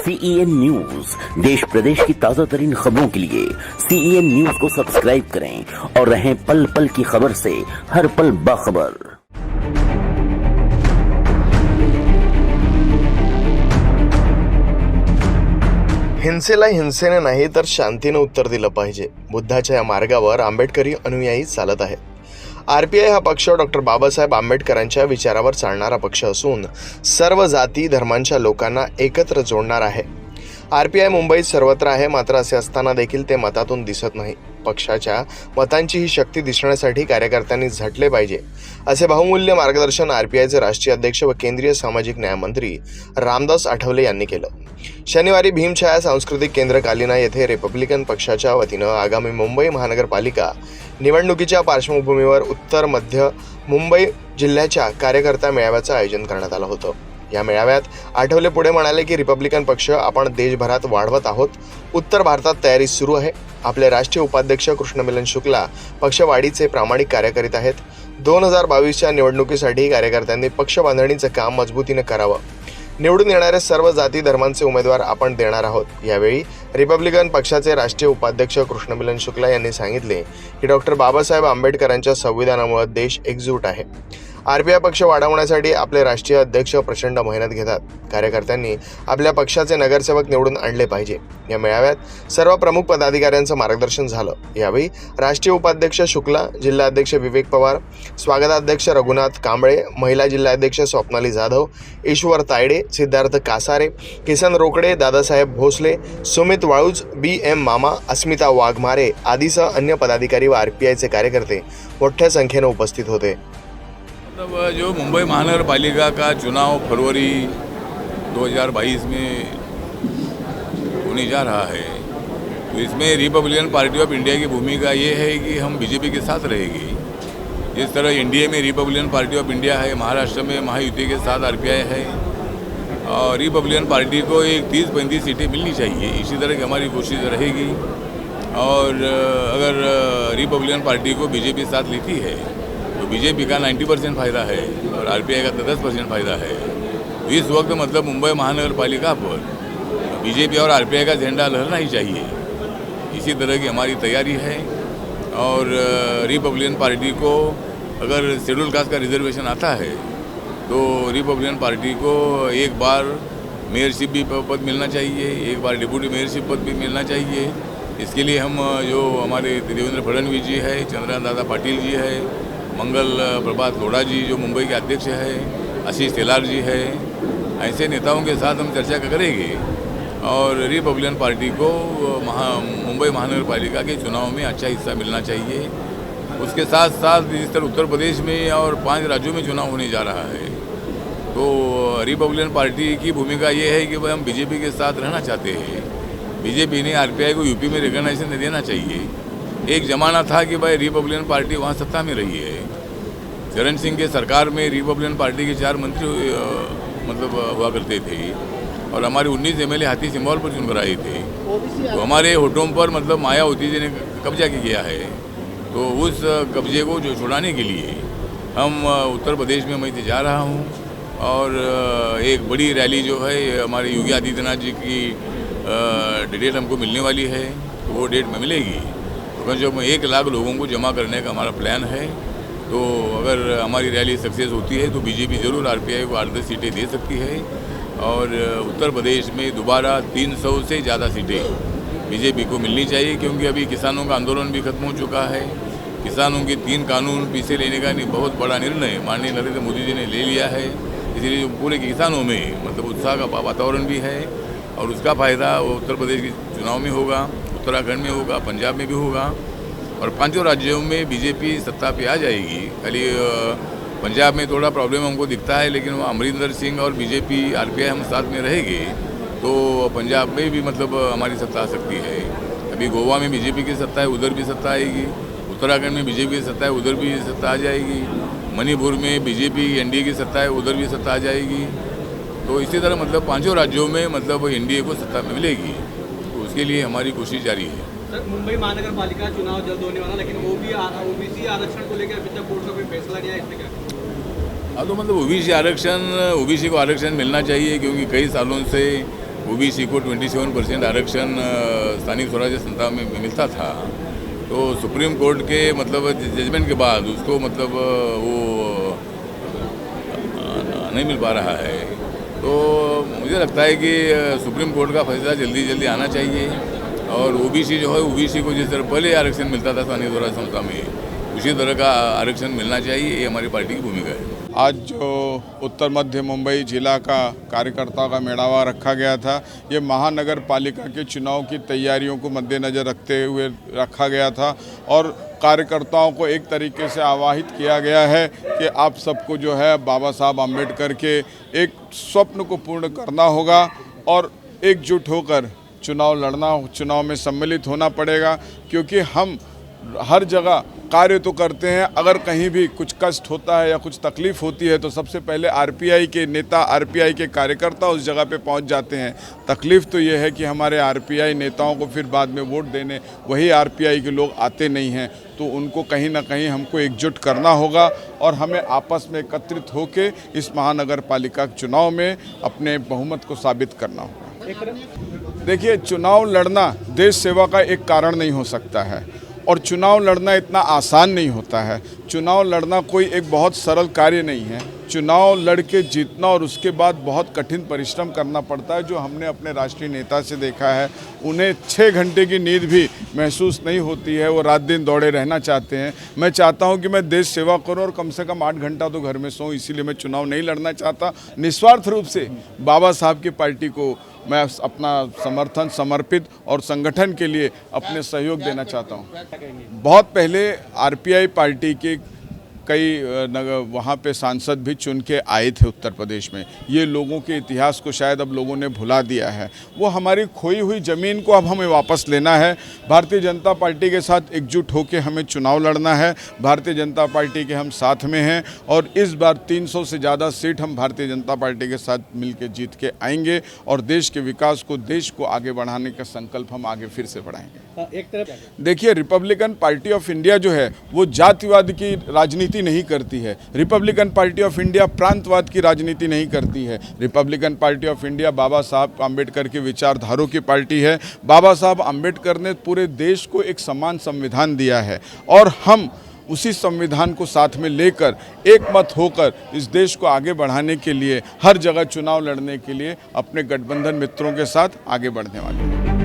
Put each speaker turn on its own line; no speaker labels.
CEN news देश प्रदेश की ताजा तरीन खबरों के लिए CEN न्यूज को सब्सक्राइब करें और रहें पल पल की खबर से हर पल बाखबर।
हिंसेला हिंसेने नाही तर शांतीने उत्तर दिलं पाहिजे। बुद्धाच्या या मार्गावर आंबेडकरी अनुयायी चालत आहेत। RPI हा पक्ष डॉक्टर बाबासाहेब आंबेडकरांच्या विचारावर चालणारा पक्ष असून सर्व जाती धर्मांच्या लोकांना एकत्र जोडणार आहे। RPI मुंबईत सर्वत्र आहे, मात्र असे असताना देखील ते मतातून दिसत नाही। पक्षाच्या मतांची ही शक्ती दिसण्यासाठी कार्यकर्त्यांनी झटले पाहिजे, असे बहुमूल्य मार्गदर्शन RPIचे राष्ट्रीय अध्यक्ष व केंद्रीय सामाजिक न्याय मंत्री रामदास आठवले यांनी केलं। शनिवारी भीमछाया सांस्कृतिक केंद्र कालिना येथे रिपब्लिकन पक्षाच्या वतीनं आगामी मुंबई महानगरपालिका निवडणुकीच्या पार्श्वभूमीवर उत्तर मध्य मुंबई जिल्ह्याच्या कार्यकर्ता मेळाव्याचं आयोजन करण्यात आलं होतं। या मेळाव्यात आठवले पुढे म्हणाले की रिपब्लिकन पक्ष आपण देशभरात वाढवत आहोत। उत्तर भारतात तयारी सुरू आहे। आपले राष्ट्रीय उपाध्यक्ष कृष्णमिलन शुक्ला पक्षवाढीचे प्रामाणिक कार्य करीत आहेत। 2022च्या निवडणुकीसाठी कार्यकर्त्यांनी पक्ष बांधणीचं काम मजबूतीने करावं। निवडून येणारे सर्व जाती धर्मांचे उमेदवार आपण देणार आहोत। यावेळी रिपब्लिकन पक्षाचे राष्ट्रीय उपाध्यक्ष कृष्णमिलन शुक्ला यांनी सांगितले की डॉक्टर बाबासाहेब आंबेडकरांच्या संविधानामुळे देश एकजूट आहे। RPI पक्ष वाढवण्यासाठी आपले राष्ट्रीय अध्यक्ष प्रचंड मेहनत घेतात। कार्यकर्त्यांनी आपल्या पक्षाचे नगरसेवक निवडून आणले पाहिजे। या मेळाव्यात सर्व प्रमुख पदाधिकाऱ्यांचं मार्गदर्शन झालं। यावेळी राष्ट्रीय उपाध्यक्ष शुक्ला, जिल्हाध्यक्ष विवेक पवार, स्वागताध्यक्ष रघुनाथ कांबळे, महिला जिल्हाध्यक्ष स्वप्नाली जाधव, ईश्वर तायडे, सिद्धार्थ कासारे, किसन रोकडे, दादासाहेब भोसले, सुमित वाळूज, BM मामा, अस्मिता वाघमारे आदीसह अन्य पदाधिकारी व RPIचे कार्यकर्ते मोठ्या संख्येने उपस्थित होते।
मतलब जो मुंबई महानगर का चुनाव फरवरी 2022 में होने जा रहा है, तो इसमें रिपब्लिकन पार्टी ऑफ इंडिया की भूमिका ये है कि हम BJP के साथ रहेगी। जिस तरह NDA में रिपब्लिकन पार्टी ऑफ इंडिया है, महाराष्ट्र में महायुति के साथ RPI है और रिपब्लिकन पार्टी को एक 30-35 सीटें मिलनी चाहिए। इसी तरह की हमारी कोशिश रहेगी और अगर रिपब्लिकन पार्टी को BJP साथ लेती है तो BJP का 90% फ़ायदा है और RPI का 10% फ़ायदा है। तो इस वक्त मतलब मुंबई महानगर पालिका पर BJP और RPI का झंडा लहरना ही चाहिए। इसी तरह की हमारी तैयारी है और रिपब्लिकन पार्टी को अगर शेड्यूल कास्ट का रिजर्वेशन आता है तो रिपब्लिकन पार्टी को एक बार मेयरशिप भी पद मिलना चाहिए, एक बार डिप्यूटी मेयरशिप पद भी मिलना चाहिए। इसके लिए हम जो हमारे देवेंद्र फडणवीस जी है, चंद्रकांत दादा पाटिल जी है, मंगल प्रभात लोढ़ा जी जो मुंबई के अध्यक्ष है, आशीष तेलार जी है, ऐसे नेताओं के साथ हम चर्चा करेंगे और रिपब्लिकन पार्टी को मुंबई महानगर पालिका के चुनाव में अच्छा हिस्सा मिलना चाहिए। उसके साथ साथ जिस तरह उत्तर प्रदेश में और 5 राज्यों में चुनाव होने जा रहा है, तो रिपब्लिकन पार्टी की भूमिका ये है कि भाई हम BJP के साथ रहना चाहते हैं। BJP ने RPI को UP में रिकॉग्नाइजेशन देना चाहिए। एक ज़माना था कि भाई रिपब्लिकन पार्टी वहाँ सत्ता में रही है। चरण सिंह के सरकार में रिपब्लिकन पार्टी के 4 मंत्री मतलब हुआ करते थे और हमारे 19 MLA हाथी सिंबल पर चुनकर आए थे। तो हमारे होठों पर मतलब मायावती जी ने कब्जा किया है। तो उस कब्जे को जो छुड़ाने के लिए हम उत्तर प्रदेश में मैं जा रहा हूँ और एक बड़ी रैली जो है हमारे योगी आदित्यनाथ जी की डेट हमको मिलने वाली है, तो वो डेट में मिलेगी। तो जो 1 लाख लोगों को जमा करने का हमारा प्लान है। तो अगर हमारी रैली सक्सेस होती है तो BJP ज़रूर RPI को 8-10 सीटें दे सकती है और उत्तर प्रदेश में दोबारा 300 से ज़्यादा सीटें BJP को मिलनी चाहिए, क्योंकि अभी किसानों का आंदोलन भी खत्म हो चुका है। किसानों के 3 कानून पीछे लेने का बहुत बड़ा निर्णय माननीय नरेंद्र मोदी जी ने ले लिया है। इसलिए पूरे किसानों में मतलब उत्साह का वातावरण भी है और उसका फ़ायदा उत्तर प्रदेश के चुनाव में होगा, उत्तराखंड में होगा, पंजाब में भी होगा और 5 राज्यों में BJP सत्ता पे आ जाएगी। खाली पंजाब में थोड़ा प्रॉब्लम हमको दिखता है, लेकिन वहाँ अमरिंदर सिंह और BJP RPI हम साथ में रहेंगे तो पंजाब में भी मतलब हमारी सत्ता आ सकती है। अभी गोवा में BJP की सत्ता है, उधर भी सत्ता आएगी। उत्तराखंड में BJP की सत्ता है, उधर भी सत्ता आ जाएगी। मणिपुर में BJP NDA की सत्ता है, उधर भी सत्ता आ जाएगी। तो इसी तरह मतलब 5 राज्यों में मतलब NDA को सत्ता मिलेगी। तो उसके लिए हमारी कोशिश जारी है।
सर, मुंबई महानगर पालिका चुनाव जल्द होने वाला, लेकिन OBC आरक्षण को लेकर अभी तक बोर्ड का कोई फैसला नहीं आया, इसमें क्या?
हाँ, तो मतलब OBC को आरक्षण मिलना चाहिए, क्योंकि कई सालों से ओबीसी को 27% आरक्षण स्थानीय स्वराज्य संस्था में मिलता था, तो सुप्रीम कोर्ट के मतलब जजमेंट के बाद उसको मतलब वो नहीं मिल पा रहा है। तो मुझे लगता है कि सुप्रीम कोर्ट का फैसला जल्दी आना चाहिए और ओबीसी जो है, ओबीसी को जिस तरह पहले आरक्षण मिलता था स्थानीय स्वराज्य संस्था में, उसी तरह का आरक्षण मिलना चाहिए। ये हमारी पार्टी की भूमिका है।
आज जो उत्तर मध्य मुंबई जिला का कार्यकर्ताओं का मेड़ावा रखा गया था, ये महानगर पालिका के चुनाव की तैयारियों को मद्देनज़र रखते हुए रखा गया था और कार्यकर्ताओं को एक तरीके से आवाहित किया गया है कि आप सबको जो है बाबा साहब आम्बेडकर के एक स्वप्न को पूर्ण करना होगा और एकजुट होकर चुनाव लड़ना, चुनाव में सम्मिलित होना पड़ेगा, क्योंकि हम हर जगह कार्य तो करते हैं, अगर कहीं भी कुछ कष्ट होता है या कुछ तकलीफ़ होती है तो सबसे पहले आरपीआई के नेता, आरपीआई के कार्यकर्ता उस जगह पे पहुंच जाते हैं। तकलीफ़ तो ये है कि हमारे आरपीआई नेताओं को फिर बाद में वोट देने वही आरपीआई के लोग आते नहीं हैं, तो उनको कहीं ना कहीं हमको एकजुट करना होगा और हमें आपस में एकत्रित होकर इस महानगर पालिका चुनाव में अपने बहुमत को साबित करना होगा। देखिए, चुनाव लड़ना देश सेवा का एक कारण नहीं हो सकता है और चुनाव लड़ना इतना आसान नहीं होता है। चुनाव लड़ना कोई एक बहुत सरल कार्य नहीं है। चुनाव लड़ के जीतना और उसके बाद बहुत कठिन परिश्रम करना पड़ता है, जो हमने अपने राष्ट्रीय नेता से देखा है। उन्हें 6 घंटे की नींद भी महसूस नहीं होती है, वो रात दिन दौड़े रहना चाहते हैं। मैं चाहता हूं कि मैं देश सेवा करूं और कम से कम 8 घंटा तो घर में सोऊं, इसीलिए मैं चुनाव नहीं लड़ना चाहता। निस्वार्थ रूप से बाबा साहब की पार्टी को मैं अपना समर्थन समर्पित और संगठन के लिए अपने सहयोग देना चाहता हूं। बहुत पहले आरपीआई पार्टी के कई वहाँ पे सांसद भी चुन के आए थे उत्तर प्रदेश में। ये लोगों के इतिहास को शायद अब लोगों ने भुला दिया है। वो हमारी खोई हुई ज़मीन को अब हमें वापस लेना है। भारतीय जनता पार्टी के साथ एकजुट होकर हमें चुनाव लड़ना है। भारतीय जनता पार्टी के हम साथ में हैं और इस बार 300 से ज़्यादा सीट हम भारतीय जनता पार्टी के साथ मिलकर जीत के आएंगे और देश के विकास को, देश को आगे बढ़ाने का संकल्प हम आगे फिर से बढ़ाएंगे।
एक तरफ
देखिए, रिपब्लिकन पार्टी ऑफ इंडिया जो है वो जातिवाद की राजनीति नहीं करती है। रिपब्लिकन पार्टी ऑफ इंडिया प्रांतवाद की राजनीति नहीं करती है। रिपब्लिकन पार्टी ऑफ इंडिया बाबा साहब आम्बेडकर की विचारधारों की पार्टी है। बाबा साहब आम्बेडकर ने पूरे देश को एक समान संविधान दिया है और हम उसी संविधान को साथ में लेकर एक मत होकर इस देश को आगे बढ़ाने के लिए हर जगह चुनाव लड़ने के लिए अपने गठबंधन मित्रों के साथ आगे बढ़ने वाले हैं।